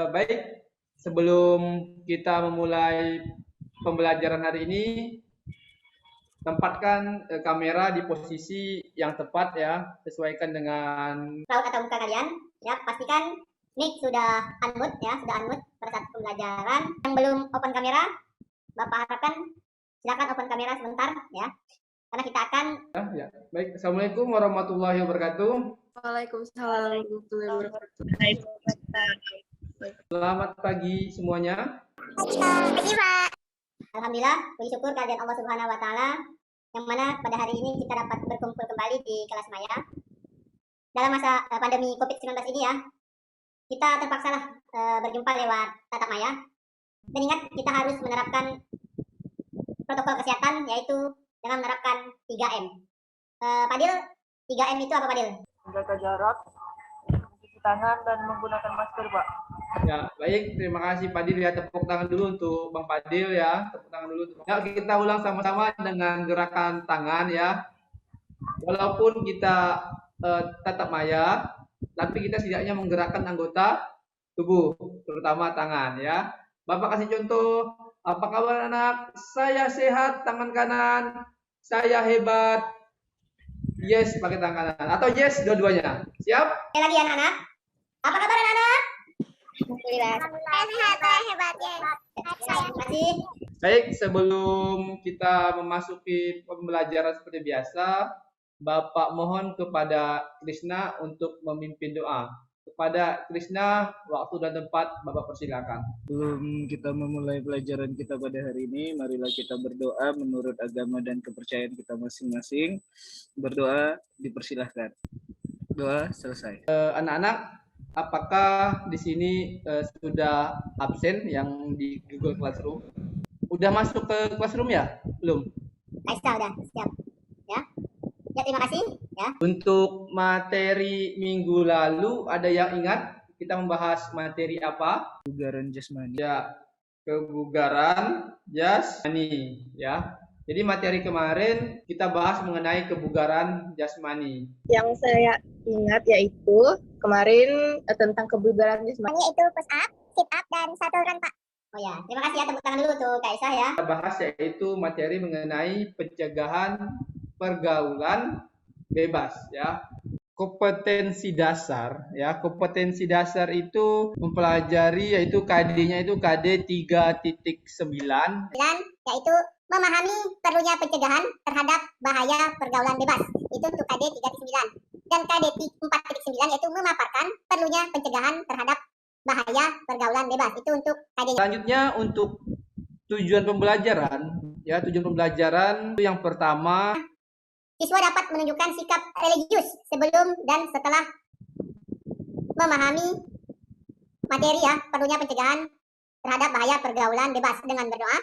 Baik, sebelum kita memulai pembelajaran hari ini, tempatkan kamera di posisi yang tepat ya, sesuaikan dengan raut atau muka kalian. Ya, pastikan mic sudah unmute ya, sudah unmute pada saat pembelajaran. Yang belum open kamera, Bapak harapkan silakan open kamera sebentar ya. Karena kita akan ya. Baik, Assalamualaikum warahmatullahi wabarakatuh. Waalaikumsalam warahmatullahi wabarakatuh. Selamat pagi semuanya. Pagi, Pak. Alhamdulillah, puji syukur kehadirat Allah Subhanahu wa taala yang mana pada hari ini kita dapat berkumpul kembali di kelas maya. Dalam masa pandemi Covid-19 ini ya, kita terpaksa berjumpa lewat tatap maya. Dan ingat, kita harus menerapkan protokol kesehatan, yaitu dengan menerapkan 3M. Padil, 3M itu apa, Padil? Menjaga jarak, mencuci tangan, dan menggunakan masker, Pak. Ya, baik. Terima kasih Padil ya. Tepuk tangan dulu untuk Bang Padil ya. Tepuk tangan dulu. Ya, kita ulang sama-sama dengan gerakan tangan ya. Walaupun kita tatap maya, tapi kita setidaknya menggerakkan anggota tubuh, terutama tangan ya. Bapak kasih contoh. Apa kabar anak? Saya sehat, tangan kanan. Saya hebat. Yes, pakai tangan kanan. Atau yes, dua-duanya. Siap? Sekali lagi anak-anak. Apa kabar anak-anak? Hebat ya. Terima kasih. Baik, sebelum kita memasuki pembelajaran seperti biasa, Bapak mohon kepada Krishna untuk memimpin doa. Kepada Krishna, waktu dan tempat Bapak persilakan. Sebelum kita memulai pelajaran kita pada hari ini, marilah kita berdoa menurut agama dan kepercayaan kita masing-masing. Berdoa dipersilahkan. Doa selesai. Anak-anak, apakah di sini sudah absen yang di Google Classroom? Udah masuk ke Classroom ya? Belum? Aisyah udah siap. Ya. Ya, terima kasih ya. Untuk materi minggu lalu ada yang ingat kita membahas materi apa? Kebugaran jasmani. Ya, kebugaran jasmani ya. Jadi materi kemarin kita bahas mengenai kebugaran jasmani. Yang saya ingat yaitu kemarin tentang kebugaran jasmani. Itu push up, sit up, dan shuttle run, Pak. Oh ya, terima kasih ya, tepuk tangan dulu untuk Kak Aisyah ya. Kita bahas yaitu materi mengenai pencegahan pergaulan bebas ya. Kompetensi dasar ya. Kompetensi dasar itu mempelajari yaitu KD-nya itu KD 3.9 yaitu memahami perlunya pencegahan terhadap bahaya pergaulan bebas. Itu untuk KD 3.9. Dan KD 4.9 yaitu memaparkan perlunya pencegahan terhadap bahaya pergaulan bebas. Itu untuk KD-nya. Selanjutnya untuk tujuan pembelajaran ya, tujuan pembelajaran itu yang pertama, siswa dapat menunjukkan sikap religius sebelum dan setelah memahami materi ya, perlunya pencegahan terhadap bahaya pergaulan bebas dengan berdoa,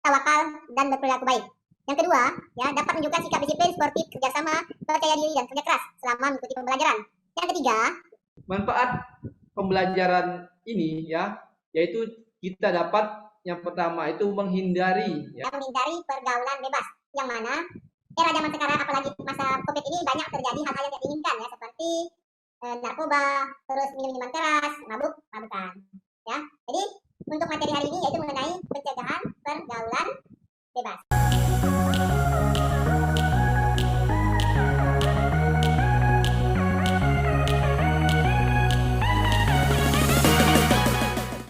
tawakal, dan berperilaku baik. Yang kedua, ya, dapat menunjukkan sikap disiplin, sportif, kerjasama, percaya diri, dan kerja keras selama mengikuti pembelajaran. Yang ketiga, manfaat pembelajaran ini ya, yaitu kita dapat yang pertama itu menghindari ya, menghindari pergaulan bebas, yang mana era zaman sekarang apalagi masa Covid ini banyak terjadi hal-hal yang tidak diinginkan ya, seperti narkoba, terus minum-minuman keras, mabuk-mabukan ya. Jadi untuk materi hari ini yaitu mengenai pencegahan pergaulan bebas.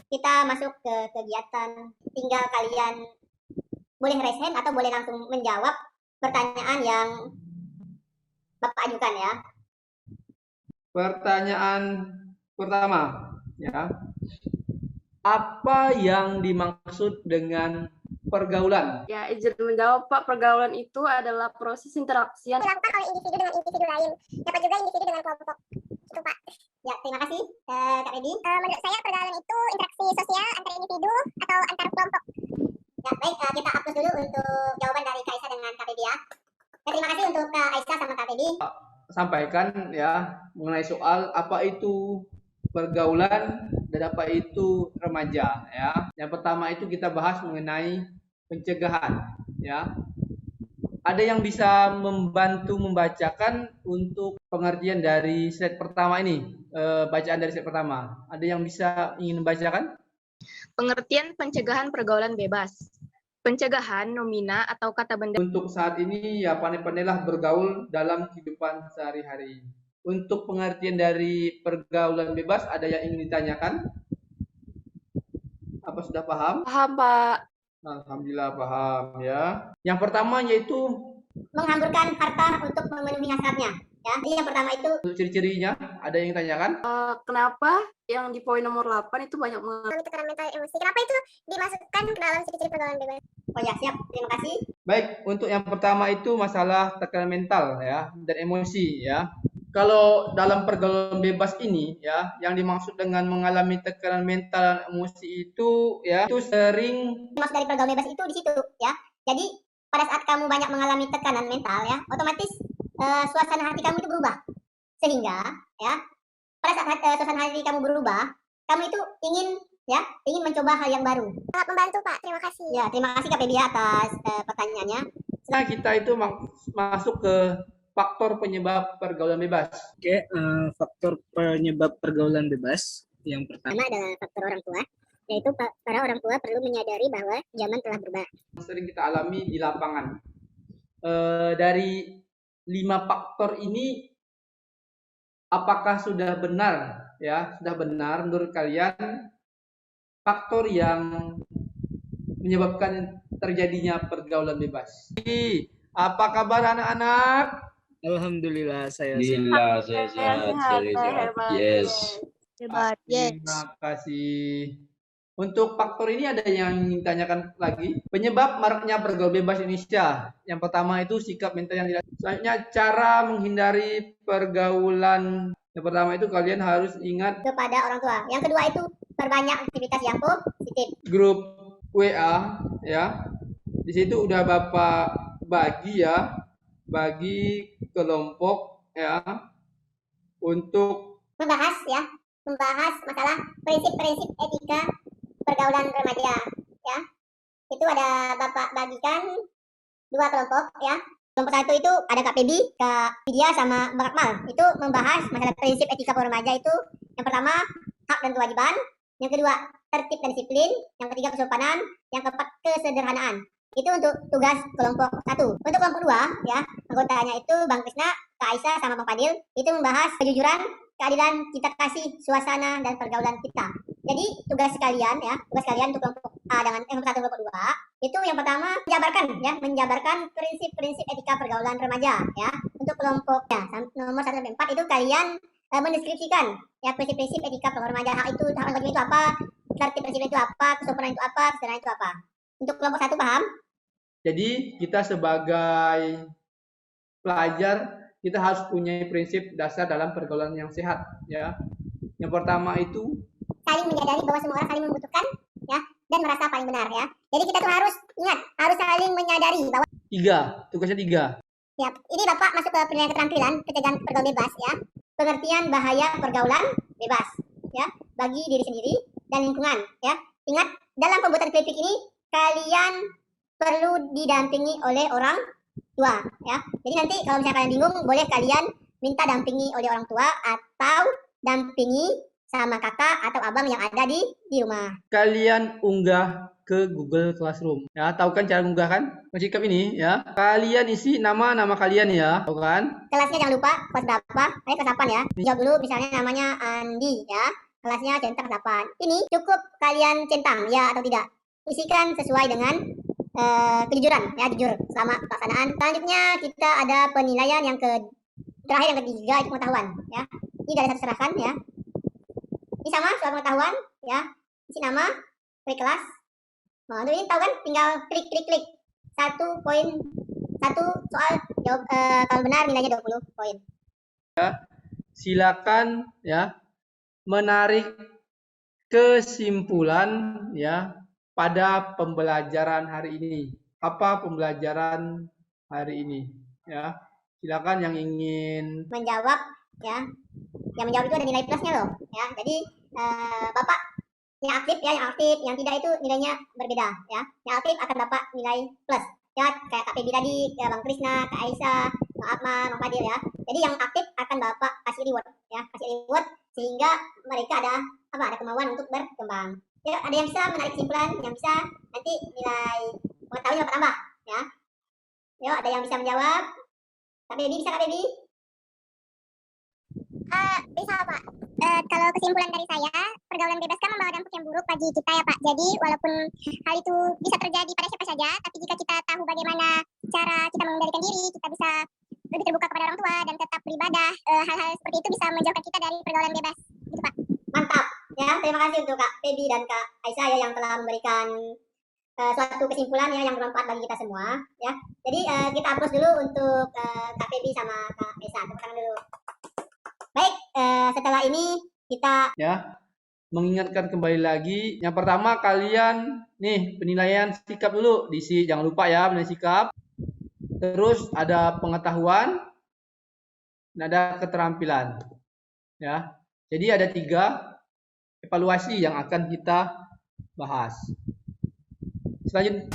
Kita masuk ke kegiatan, tinggal kalian boleh raise hand atau boleh langsung menjawab pertanyaan yang Bapak ajukan ya. Pertanyaan pertama ya. Apa yang dimaksud dengan pergaulan? Ya, izin menjawab, Pak. Pergaulan itu adalah proses interaksi yang dilakukan oleh individu dengan individu lain. Dapat juga individu dengan kelompok. Itu, Pak. Ya, terima kasih, Kak Feby. Menurut saya pergaulan itu interaksi sosial antar individu atau antar kelompok. Ya, baik, kita hapus dulu untuk jawaban dari Kak Aisyah dengan Kak Feby ya. Ya, terima kasih untuk Kak Aisyah sama Kak Feby. Sampaikan ya mengenai soal apa itu pergaulan dan apa itu remaja ya. Yang pertama itu kita bahas mengenai pencegahan ya. Ada yang bisa membantu membacakan untuk pengertian dari slide pertama ini, bacaan dari slide pertama. Ada yang bisa ingin membacakan? Pengertian pencegahan pergaulan bebas. Pencegahan nomina atau kata benda Untuk saat ini ya pandai-pandailah bergaul dalam kehidupan sehari-hari. Untuk pengertian dari pergaulan bebas ada yang ingin ditanyakan? Apa sudah paham? paham, Pak. Alhamdulillah paham ya. Yang pertama yaitu Menghamburkan harta untuk memenuhi hasratnya. Ya, jadi yang pertama itu untuk ciri-cirinya ada yang tanyakan? Kenapa yang di poin nomor 8 itu banyak Mengalami tekanan mental emosi. Kenapa itu dimasukkan ke dalam ciri-ciri pergaulan bebas? oh ya siap, terima kasih. Baik, untuk yang pertama itu masalah tekanan mental ya dan emosi ya. Kalau dalam pergaulan bebas ini ya, yang dimaksud dengan mengalami tekanan mental dan emosi itu ya, itu sering Maksud dari pergaulan bebas itu di situ ya. Jadi pada saat kamu banyak mengalami tekanan mental ya, otomatis suasana hati kamu itu berubah. Sehingga ya, pada saat suasana hati kamu berubah, kamu itu ingin mencoba hal yang baru. Sangat membantu, Pak. Terima kasih. Ya, terima kasih Kak Feby atas pertanyaannya. nah, kita itu masuk ke faktor penyebab pergaulan bebas. Oke, faktor penyebab pergaulan bebas yang pertama Pertama adalah faktor orang tua, yaitu para orang tua perlu menyadari bahwa zaman telah berubah. Sering kita alami di lapangan. Dari 5 faktor ini, apakah sudah benar ya? Sudah benar menurut kalian faktor yang menyebabkan terjadinya pergaulan bebas? Apa kabar anak-anak? Alhamdulillah saya Alhamdulillah, saya sehat, saya sehat. Yes. hebat. Terima kasih. Untuk faktor ini ada yang ingin tanyakan lagi. Penyebab maraknya pergaulan bebas Indonesia. Yang pertama itu sikap mental yang tidak. Selanjutnya cara menghindari pergaulan. Yang pertama itu kalian harus ingat Kepada orang tua. Yang kedua itu perbanyak aktivitas yang positif. grup WA ya. Di situ udah Bapak bagi ya, bagi kelompok ya untuk Membahas masalah prinsip-prinsip etika pergaulan remaja ya. Itu ada Bapak bagikan 2 kelompok ya. Kelompok 1 itu ada Kak Feby, Kak Vidya sama Mbak Akmal. Itu membahas masalah prinsip etika remaja itu yang pertama hak dan kewajiban, yang kedua tertib dan disiplin, yang ketiga kesopanan, yang keempat kesederhanaan. Itu untuk tugas kelompok 1. Untuk kelompok 2 ya, anggotanya itu Bang Krisna, Kak Aisyah sama Bang Fadil itu membahas kejujuran, keadilan, cinta kasih, suasana dan pergaulan kita. Jadi tugas kalian untuk kelompok A dengan kelompok 1 kelompok 2 itu yang pertama menjabarkan prinsip-prinsip etika pergaulan remaja ya. Untuk kelompoknya nomor 1 sampai 4 itu kalian mendeskripsikan ya prinsip-prinsip etika pergaulan remaja. Hak dan kewajiban itu apa? Tertib dan disiplin itu apa? Kesopanan itu apa? Kesederhanaan itu apa? Untuk kelompok 1 paham? jadi kita sebagai pelajar kita harus punya prinsip dasar dalam pergaulan yang sehat ya. Yang pertama itu Saling menyadari bahwa semua orang saling membutuhkan ya dan merasa paling benar ya. Jadi kita tuh harus saling menyadari bahwa tugasnya 3. ya, ini Bapak masuk ke penilaian keterampilan pencegahan pergaulan bebas ya. Pengertian bahaya pergaulan bebas ya bagi diri sendiri dan lingkungan ya. Ingat dalam pembuatan klipik ini kalian perlu didampingi oleh orang tua ya. Jadi nanti kalau misalnya kalian bingung boleh kalian minta dampingi oleh orang tua atau dampingi sama kakak atau abang yang ada di rumah. Kalian unggah ke Google Classroom ya, tahu kan cara unggah kan? Sikap ini ya, kalian isi nama kalian ya, tahu kan? Kelasnya jangan lupa kelas berapa, kelas 8 ya. Jawab dulu misalnya namanya Andi ya, kelasnya centang 8. Ini cukup kalian centang ya atau tidak. Isikan sesuai dengan kejujuran ya, jujur selama pelaksanaan. Selanjutnya kita ada penilaian yang terakhir yang ketiga itu pengetahuan ya. Ini dari satu serahkan ya. Ini sama soal pengetahuan ya. Isi nama, klik kelas. Nah, untuk ini tahu kan tinggal klik. 1 soal jawab kalau benar nilainya 20 poin. Silakan ya menarik kesimpulan ya pada pembelajaran hari ini. Apa pembelajaran hari ini ya? Silakan yang ingin menjawab ya. Yang menjawab itu ada nilai plusnya loh ya. Jadi Bapak yang aktif, yang tidak itu nilainya berbeda ya. Yang aktif akan dapat nilai plus. Ya, kayak Kak Febi tadi, ya Bang Krisna, Kak Aisyah, Bang Akmal, Bang Fadil ya. Jadi yang aktif akan Bapak kasih reward ya, kasih reward sehingga mereka ada kemauan untuk berkembang. Ya, ada yang bisa menarik kesimpulan, yang bisa nanti nilai pengetahuan bertambah ya. Ya, ada yang bisa menjawab. Kak Febi bisa Kak Febi? Bisa Pak. Kalau kesimpulan dari saya, pergaulan bebas kan membawa dampak yang buruk bagi kita ya Pak. Jadi walaupun hal itu bisa terjadi pada siapa saja, tapi jika kita tahu bagaimana cara kita mengendalikan diri, kita bisa lebih terbuka kepada orang tua dan tetap beribadah. Hal-hal seperti itu bisa menjauhkan kita dari pergaulan bebas. Gitu Pak. Mantap. Ya, terima kasih untuk Kak Febi dan Kak Aisyah ya yang telah memberikan suatu kesimpulan ya yang bermanfaat bagi kita semua ya. Jadi kita hapus dulu untuk Kak Febi sama Kak Aisyah. Tepuk tangan dulu. Baik, setelah ini kita Ya, mengingatkan kembali lagi. Yang pertama kalian nih penilaian sikap dulu diisi, jangan lupa ya penilaian sikap. Terus ada pengetahuan, dan ada keterampilan. Ya, jadi ada 3 evaluasi yang akan kita bahas. Selanjutnya.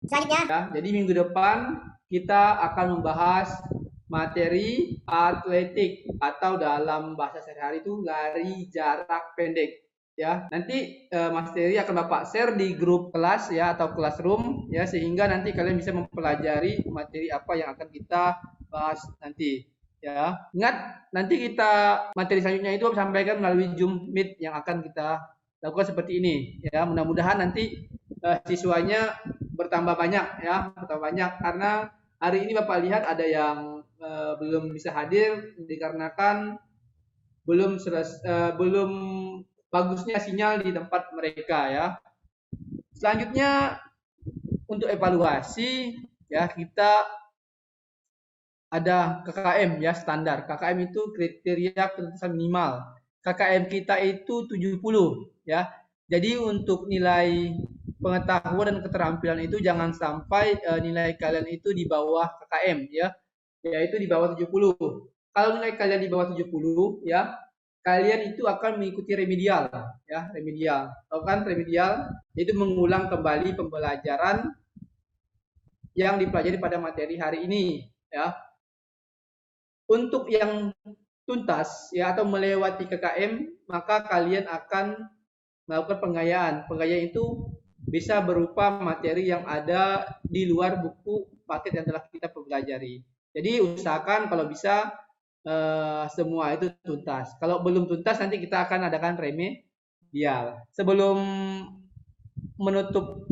selanjutnya Ya, jadi minggu depan kita akan membahas materi atletik atau dalam bahasa sehari-hari itu lari jarak pendek. Ya, nanti Mas Terry akan Bapak share di grup kelas ya atau classroom ya sehingga nanti kalian bisa mempelajari materi apa yang akan kita bahas nanti. Ya, ingat nanti kita materi selanjutnya itu sampaikan melalui Zoom Meet yang akan kita lakukan seperti ini. Ya, mudah-mudahan nanti siswanya bertambah banyak ya, bertambah banyak karena hari ini Bapak lihat ada yang belum bisa hadir dikarenakan belum bagusnya sinyal di tempat mereka ya. Selanjutnya untuk evaluasi ya kita ada KKM ya standar. KKM itu kriteria ketuntasan minimal. KKM kita itu 70 ya. Jadi untuk nilai pengetahuan dan keterampilan itu jangan sampai nilai kalian itu di bawah KKM ya. Yaitu di bawah 70. Kalau nilai kalian di bawah 70 ya, kalian itu akan mengikuti remedial ya, remedial. Tahu kan remedial? Itu mengulang kembali pembelajaran yang dipelajari pada materi hari ini ya. Untuk yang tuntas ya atau melewati KKM, maka kalian akan melakukan penggayaan. Penggayaan itu bisa berupa materi yang ada di luar buku paket yang telah kita pelajari. Jadi usahakan kalau bisa semua itu tuntas. Kalau belum tuntas nanti kita akan adakan remedial. Sebelum menutup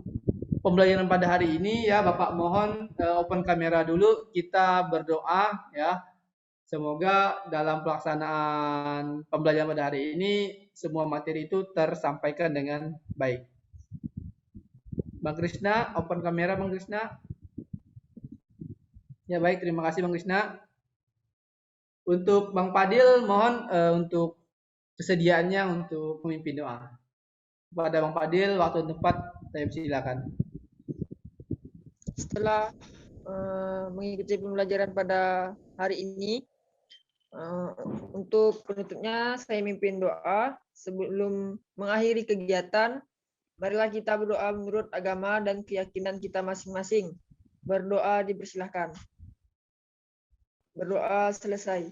pembelajaran pada hari ini ya Bapak mohon open kamera dulu, kita berdoa ya. Semoga dalam pelaksanaan pembelajaran pada hari ini semua materi itu tersampaikan dengan baik. Bang Krisna, open kamera Bang Krisna. Ya baik, terima kasih Bang Krisna. Untuk Bang Fadil, mohon untuk kesediaannya untuk memimpin doa. Kepada Bang Fadil, waktu dan tempat saya silakan. Setelah mengikuti pembelajaran pada hari ini, untuk penutupnya saya mimpin doa. Sebelum mengakhiri kegiatan, marilah kita berdoa menurut agama dan keyakinan kita masing-masing. Berdoa dipersilahkan. Berdoa selesai.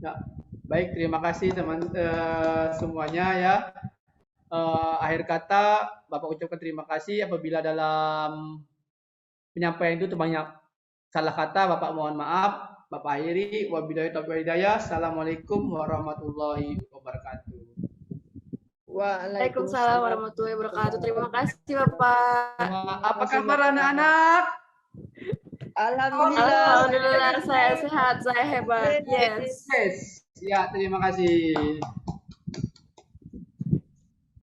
Ya, baik, terima kasih teman semuanya ya. Akhir kata Bapak ucapkan terima kasih apabila dalam penyampaian itu terbanyak salah kata, Bapak mohon maaf. Bapak akhiri, wabillahi taufiq wal hidayah. Assalamualaikum warahmatullahi wabarakatuh. Waalaikumsalam warahmatullahi wabarakatuh. Terima kasih Bapak. Apa kabar anak-anak? Alhamdulillah saya sehat, saya hebat. Yes. Ya, terima kasih.